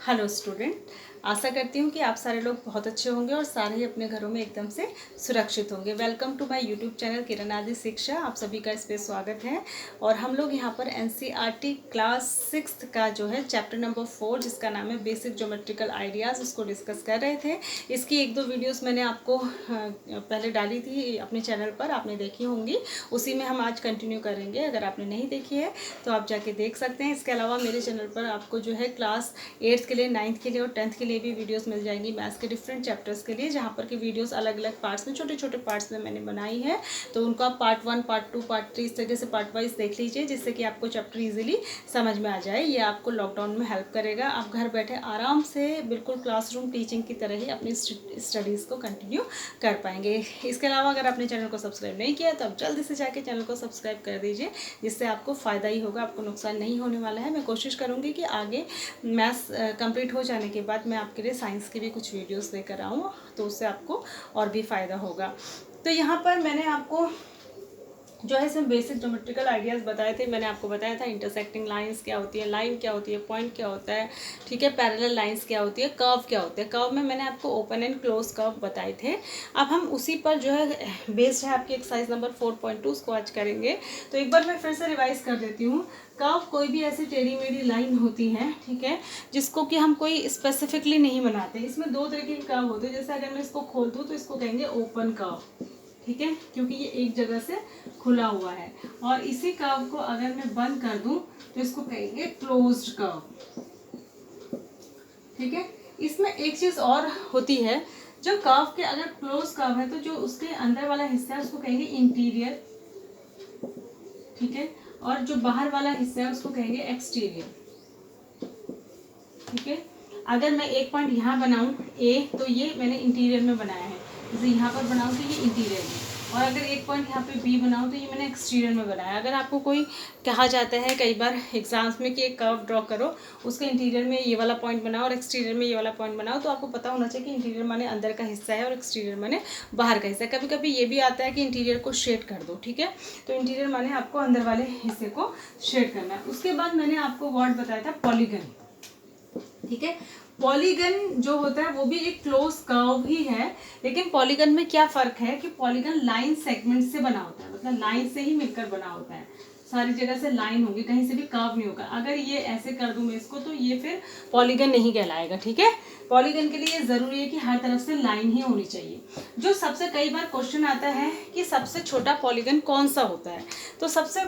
Hello student, आशा करती हूँ कि आप सारे लोग बहुत अच्छे होंगे और सारे ही अपने घरों में एकदम से सुरक्षित होंगे। Welcome to my YouTube channel Kiran Aadi Shiksha. आप सभी का इस पे स्वागत है। और हम लोग यहाँ पर एनसीईआरटी क्लास 6 का जो है चैप्टर नंबर 4 जिसका नाम है बेसिक ज्योमेट्रिकल आइडियाज़, उसको डिस्कस कर रहे थे। इसकी एक दो वीडियोज़ मैंने आपको पहले डाली थी अपने चैनल पर, आपने देखी होंगी। उसी में हम आज कंटिन्यू करेंगे। अगर आपने नहीं देखी है तो आप जाके देख सकते हैं। इसके अलावा मेरे चैनल पर आपको जो है क्लास 8th के लिए, 9th के लिए और 10th के लिए भी वीडियोस मिल जाएंगी मैथ्स के डिफरेंट चैप्टर्स के लिए, जहाँ पर की वीडियोस अलग अलग पार्ट्स में, छोटे छोटे पार्ट्स में मैंने बनाई है। तो उनको आप पार्ट 1, पार्ट 2, पार्ट 3 इस तरीके से पार्ट वाइज देख लीजिए, जिससे कि आपको चैप्टर ईजिली समझ में आ जाए। ये आपको लॉकडाउन में हेल्प करेगा। आप घर बैठे आराम से बिल्कुल क्लासरूम टीचिंग की तरह ही अपनी स्टडीज़ को कंटिन्यू कर पाएंगे। इसके अलावा अगर आपने चैनल को सब्सक्राइब नहीं किया तो आप जल्दी से जाके चैनल को सब्सक्राइब कर दीजिए, जिससे आपको फ़ायदा ही होगा, आपको नुकसान नहीं होने वाला है। मैं कोशिश करूँगी कि आगे मैथ्स कंप्लीट हो जाने के बाद मैं आपके लिए साइंस की भी कुछ वीडियोस लेकर आऊँ, तो उससे आपको और भी फ़ायदा होगा। तो यहाँ पर मैंने आपको जो है इसमें बेसिक ज्योमेट्रिकल आइडियाज़ बताए थे। मैंने आपको बताया था इंटरसेक्टिंग लाइंस क्या होती है, लाइन क्या होती है, पॉइंट क्या होता है, ठीक है, पैरेलल लाइंस क्या होती है, कर्व क्या होते हैं। कर्व में मैंने आपको ओपन एंड क्लोज कर्व बताए थे। अब हम उसी पर जो है बेस्ड है आपकी एक्सरसाइज नंबर 4.2 उसको आज करेंगे। तो एक बार मैं फिर से रिवाइज कर देती हूँ। कर्व कोई भी ऐसी टेढ़ी मेढ़ी लाइन होती है, ठीक है, जिसको कि हम कोई स्पेसिफिकली नहीं बनाते। इसमें दो तरीके के कर्व होते हैं। जैसे अगर मैं इसको खोल दूँ तो इसको कहेंगे ओपन कर्व, ठीक है, क्योंकि ये एक जगह से खुला हुआ है। और इसी कर्व को अगर मैं बंद कर दूं तो इसको कहेंगे क्लोज्ड कर्व, ठीक है। इसमें एक चीज और होती है, जो कर्व के अगर क्लोज कर्व है तो जो उसके अंदर वाला हिस्सा है उसको कहेंगे इंटीरियर, ठीक है, और जो बाहर वाला हिस्सा है उसको कहेंगे एक्सटीरियर, ठीक है। अगर मैं एक पॉइंट यहाँ बनाऊं ए, तो ये मैंने इंटीरियर में बनाया है। जैसे यहाँ पर बनाऊं तो ये इंटीरियर में, और अगर एक पॉइंट यहाँ पे बी बनाऊं तो ये मैंने एक्सटीरियर में बनाया। अगर आपको कोई कहा जाता है कई बार एग्जाम्स में कि एक कर्व ड्रॉ करो, उसके इंटीरियर में ये वाला पॉइंट बनाओ और एक्सटीरियर में ये वाला पॉइंट बनाओ, तो आपको पता होना चाहिए कि इंटीरियर माने अंदर का हिस्सा है और एक्सटीरियर माने बाहर का हिस्सा है। कभी कभी ये भी आता है कि इंटीरियर को शेड कर दो, ठीक है, तो इंटीरियर माने आपको अंदर वाले हिस्से को शेड करना है। उसके बाद मैंने आपको वर्ड बताया था पॉलीगन, ठीक है। पॉलीगन जो होता है वो भी एक क्लोज कर्व ही है, लेकिन पॉलीगन में क्या फर्क है कि पॉलीगन लाइन सेगमेंट से बना होता है, मतलब लाइन से ही मिलकर बना होता है। सारी जगह से लाइन होगी, कहीं से भी कर्व नहीं होगा। अगर ये ऐसे कर दूं मैं इसको तो ये फिर पॉलीगन नहीं कहलाएगा, ठीक है। पॉलीगन के लिए जरूरी है कि हर तरफ से लाइन ही होनी चाहिए। जो सबसे कई बार क्वेश्चन आता है कि सबसे छोटा पॉलीगन कौन सा होता है, तो सबसे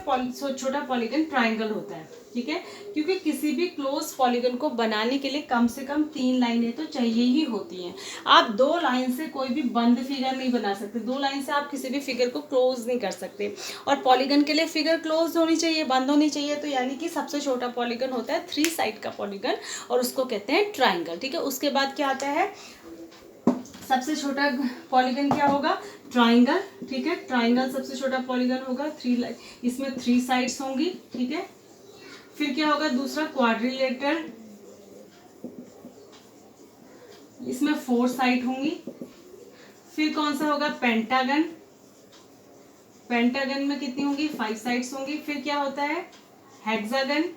छोटा पॉलीगन ट्राइंगल होता है, ठीक है, क्योंकि किसी भी क्लोज पॉलीगन को बनाने के लिए कम से कम 3 लाइनें तो चाहिए ही होती हैं। आप 2 लाइन से कोई भी बंद फिगर नहीं बना सकते, 2 लाइन से आप किसी भी फिगर को क्लोज नहीं कर सकते। और पॉलीगन के लिए फिगर क्लोज होनी चाहिए, बंद होनी चाहिए। तो यानी कि सबसे छोटा पॉलीगन होता है 3 साइड का पॉलीगन, और उसको कहते हैं ट्राइंगल, ठीक है। उसके बाद क्या आता है, सबसे छोटा पॉलीगन क्या होगा, ट्राइंगल, ठीक है। ट्राइंगल सबसे छोटा पॉलीगन होगा, 3 इसमें 3 साइड्स होंगी, ठीक है। फिर क्या होगा दूसरा, क्वाड्रिलेटरल, इसमें 4 साइड होंगी। फिर कौन सा होगा, पेंटागन, पेंटागन में कितनी होंगी, 5 साइड्स होंगी। फिर क्या होता है, हेक्सागन,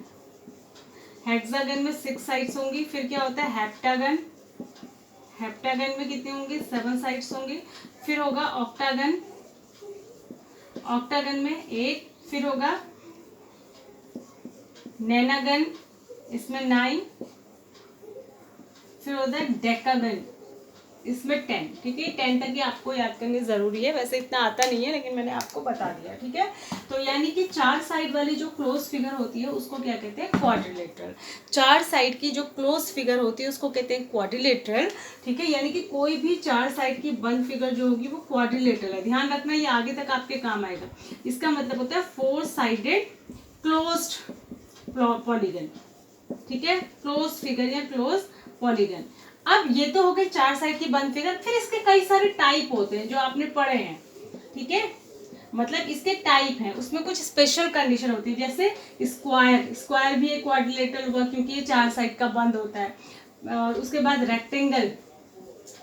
हेक्सागन में 6 साइड्स होंगी। फिर क्या होता है, हेप्टागन, हेप्टागन में कितनी होंगी, 7 साइड्स होंगी। फिर होगा ऑक्टागन, ऑक्टागन में 8। फिर होगा नैनागन, इसमें 9। फिर होता है डेकागन, इसमें 10, ठीक है। 10 तक ही आपको याद करनी जरूरी है, वैसे इतना आता नहीं है लेकिन मैंने आपको बता दिया, ठीक है। तो यानी कि 4 साइड वाली जो क्लोज फिगर होती है उसको क्या कहते हैं, क्वाड्रिलेटरल। 4 साइड की जो क्लोज फिगर होती है उसको कहते हैं क्वाड्रिलेटरल, ठीक है। यानी कि कोई भी 4 साइड की बंद फिगर जो होगी वो क्वाड्रिलेटरल है। ध्यान रखना, ये आगे तक आपके काम आएगा। इसका मतलब होता है 4 साइडेड क्लोज्ड पॉलीगन, ठीक है, क्लोज फिगर या क्लोज पॉलीगन। अब ये तो हो गए 4 साइड की बंद फिगर। फिर इसके कई सारे टाइप होते हैं जो आपने पढ़े हैं, ठीक है, मतलब इसके टाइप हैं, उसमें कुछ स्पेशल कंडीशन होती है। जैसे स्क्वायर, स्क्वायर भी एक क्वाड्रिलेटरल हुआ क्योंकि ये 4 साइड का बंद होता है। और उसके बाद रेक्टेंगल,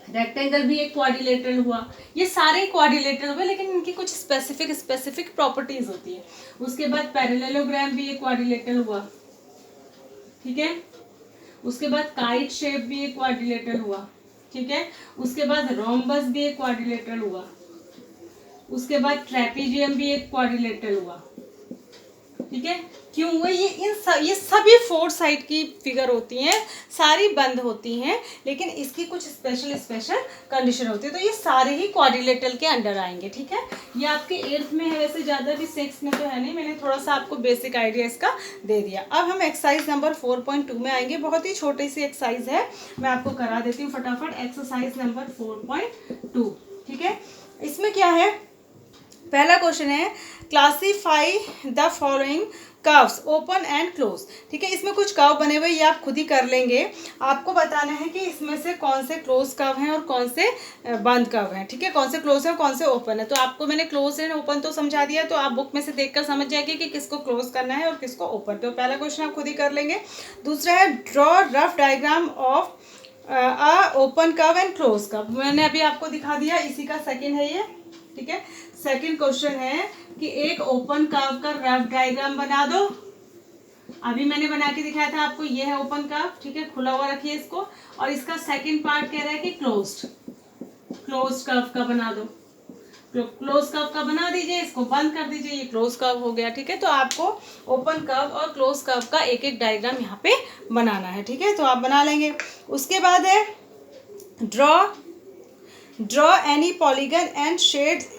रेक्टेंगल भी एक क्वाड्रिलेटरल हुआ। ये सारे क्वाड्रिलेटरल हुए, लेकिन इनकी कुछ स्पेसिफिक प्रॉपर्टीज होती है। उसके बाद पैरेललोग्राम भी एक क्वाड्रिलेटरल हुआ, ठीक है। उसके बाद काइट शेप भी एक क्वाड्रिलेटरल हुआ, ठीक है। उसके बाद रोम्बस भी एक क्वाड्रिलेटरल हुआ, उसके बाद ट्रेपीजियम भी एक क्वाड्रिलेटरल हुआ, ठीक है। क्यों हुए ये? ये सभी 4 साइड की फिगर होती हैं, सारी बंद होती हैं, लेकिन इसकी कुछ स्पेशल कंडीशन होती है, तो ये सारे ही क्वाड्रिलेटरल के अंडर आएंगे, ठीक है। ये आपके 8th में है, वैसे ज़्यादा भी 6th में तो है नहीं, मैंने थोड़ा सा आपको बेसिक आइडिया इसका दे दिया। अब हम एक्सरसाइज नंबर 4.2 में आएंगे। बहुत ही छोटी सी एक्सरसाइज है, मैं आपको करा देती हूँ फटाफट। एक्सरसाइज नंबर 4.2, ठीक है। इसमें क्या है, पहला क्वेश्चन है classify the following curves open and close, ठीक है। इसमें कुछ कर्व बने हुए, ये आप खुद ही कर लेंगे। आपको बताना है कि इसमें से कौन से क्लोज कर्व हैं और कौन से बंद कर्व हैं, ठीक है। कौन से क्लोज है और कौन से ओपन है। तो आपको मैंने क्लोज एंड ओपन तो समझा दिया, तो आप बुक में से देखकर समझ जाएंगे कि किसको क्लोज करना है और किसको ओपन। तो पहला क्वेश्चन आप खुद ही कर लेंगे। दूसरा है draw rough diagram of open curve and close curve, मैंने अभी आपको दिखा दिया, इसी का सेकेंड है ये, ठीक है। सेकंड क्वेश्चन है कि एक ओपन कर्व का रफ डायग्राम बना दो। अभी मैंने बना के दिखाया था आपको, ये है ओपन कर्व, ठीक है, खुला हुआ रखिए इसको। और इसका सेकंड पार्ट कह रहा है कि क्लोज्ड कर्व का बना दो। क्लोज कर्व का बना दीजिए, इसको बंद कर दीजिए, ये क्लोज कर्व हो गया, ठीक है। तो आपको ओपन कर्व और क्लोज कर्व का एक एक डायग्राम यहाँ पे बनाना है, ठीक है। तो आप बना लेंगे। उसके बाद है draw any polygon and shades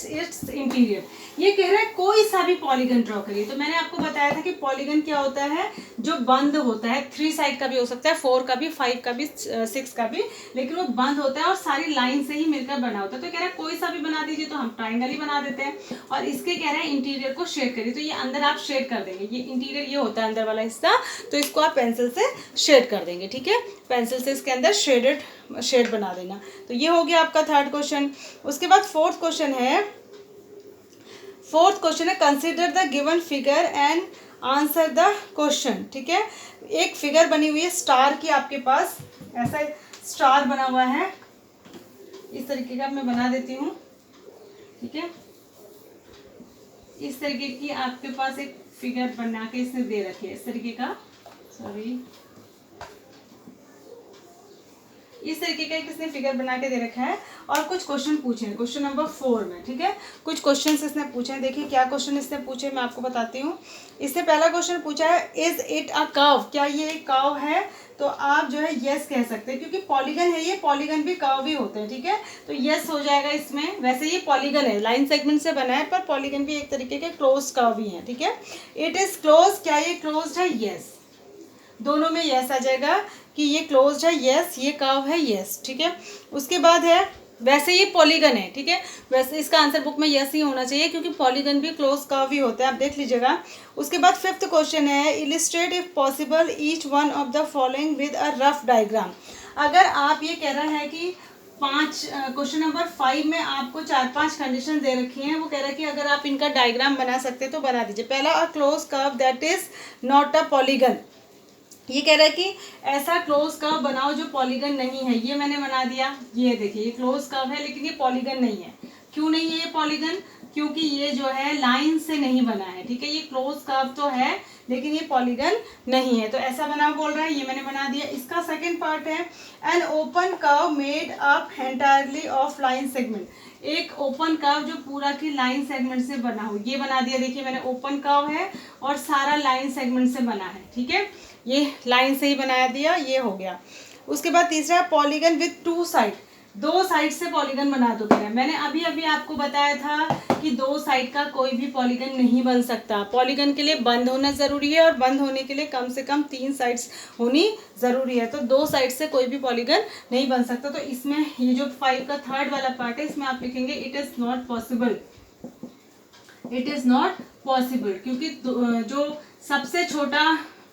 it's interior. ये कह रहा है कोई सा भी पॉलीगन ड्रॉ करिए। तो मैंने आपको बताया था कि पॉलीगन क्या होता है, जो बंद होता है। 3 साइड का भी हो सकता है, 4 का भी, 5 का भी, 6 का भी, लेकिन वो बंद होता है और सारी लाइन से ही मिलकर बना होता है। तो कह रहा है कोई सा भी बना दीजिए, तो हम ट्राइंगल ही बना देते हैं। और इसके कह रहे हैं इंटीरियर को शेड करिए, तो ये अंदर आप शेड कर देंगे। ये इंटीरियर ये होता है अंदर वाला हिस्सा, तो इसको आप पेंसिल से शेड कर देंगे, ठीक है। पेंसिल से इसके अंदर शेड बना देना। तो ये हो गया आपका थर्ड क्वेश्चन। उसके बाद फोर्थ क्वेश्चन है consider the given figure and answer the question, ठीक है। एक फिगर बनी हुई है स्टार की, आपके पास ऐसा स्टार बना हुआ है, इस तरीके का मैं बना देती हूँ, ठीक है। इस तरीके की आपके पास एक फिगर बना के इसने दे रखी है, इस तरीके का, सॉरी, इस तरीके का किसने फिगर बना के दे रखा है। और कुछ क्वेश्चन पूछे हैं, क्वेश्चन नंबर 4 में, ठीक है। कुछ क्वेश्चंस इसने पूछे हैं, देखिए क्या क्वेश्चन इसने पूछे, मैं आपको बताती हूँ। इसने पहला क्वेश्चन पूछा है इज इट अ कर्व, क्या ये एक कर्व है। तो आप जो है यस कह सकते हैं, क्योंकि पॉलीगन है ये, पॉलीगन भी कर्व ही होते हैं, ठीक है। तो यस हो जाएगा इसमें। वैसे ये पॉलीगन है, लाइन सेगमेंट से बना है, पर पॉलीगन भी एक तरीके के क्लोज कर्व ही है, ठीक है। इट इज क्लोज, क्या ये क्लोज है, यस, दोनों में यस आ जाएगा कि ये क्लोज्ड है, यस, ये कर्व है, यस, ठीक है। उसके बाद है वैसे ये पॉलीगन है, ठीक है। वैसे इसका आंसर बुक में यस ही होना चाहिए, क्योंकि पॉलीगन भी क्लोज कर्व ही होता है, आप देख लीजिएगा। उसके बाद फिफ्थ क्वेश्चन है illustrate if possible each one of the following with a rough diagram. अगर आप ये कह रहा है कि क्वेश्चन नंबर 5 में आपको 4-5 कंडीशन दे रखी हैं, वो कह रहा है कि अगर आप इनका डायग्राम बना सकते तो बना दीजिए। पहला, a close curve that is not a polygon. ये कह रहा है कि ऐसा क्लोज कर्व बनाओ जो पॉलीगन नहीं है। ये मैंने बना दिया, ये देखिए ये क्लोज कर्व है, लेकिन ये पॉलीगन नहीं है। क्यों नहीं है ये पॉलीगन, क्योंकि ये जो है लाइन से नहीं बना है, ठीक है। ये क्लोज कर्व तो है, लेकिन ये पॉलीगन नहीं है, तो ऐसा बना बोल रहा है, ये मैंने बना दिया। इसका सेकंड पार्ट है an open curve made up entirely of line segment. एक ओपन कर्व जो पूरा की लाइन सेगमेंट से बना हो, ये बना दिया। देखिए मैंने ओपन कर्व है और सारा लाइन सेगमेंट से बना है, ठीक है। ये लाइन से ही बना दिया, ये हो गया। उसके बाद तीसरा, पॉलीगन विद 2 साइड, 2 साइड से पॉलीगन बना दो। कह रहा है, मैंने अभी अभी आपको बताया था कि 2 साइड का कोई भी पॉलीगन नहीं बन सकता। पॉलीगन के लिए बंद होना जरूरी है, और बंद होने के लिए कम से कम 3 साइड्स होनी जरूरी है। तो 2 साइड से कोई भी पॉलीगन नहीं बन सकता। तो इसमें ये जो 5 का थर्ड वाला पार्ट है, इसमें आप लिखेंगे it is not possible, it is not possible, क्योंकि जो सबसे छोटा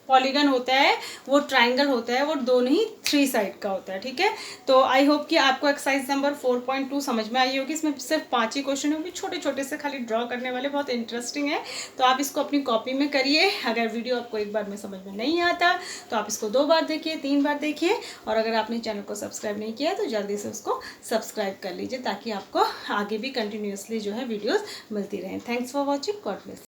पॉलीगन होता है वो ट्राइंगल होता है, वो दोनों ही 3 साइड का होता है, ठीक है। तो आई होप कि आपको एक्सरसाइज नंबर 4.2 समझ में आई होगी। इसमें सिर्फ 5 ही क्वेश्चन होंगे, छोटे छोटे से खाली ड्रॉ करने वाले, बहुत इंटरेस्टिंग है। तो आप इसको अपनी कॉपी में करिए। अगर वीडियो आपको एक बार में समझ में नहीं आता तो आप इसको 2 बार देखिए, 3 बार देखिए। और अगर आपने चैनल को सब्सक्राइब नहीं किया तो जल्दी से उसको सब्सक्राइब कर लीजिए, ताकि आपको आगे भी कंटिन्यूसली जो है वीडियोज़ मिलती रहें। Thanks for watching, God bless.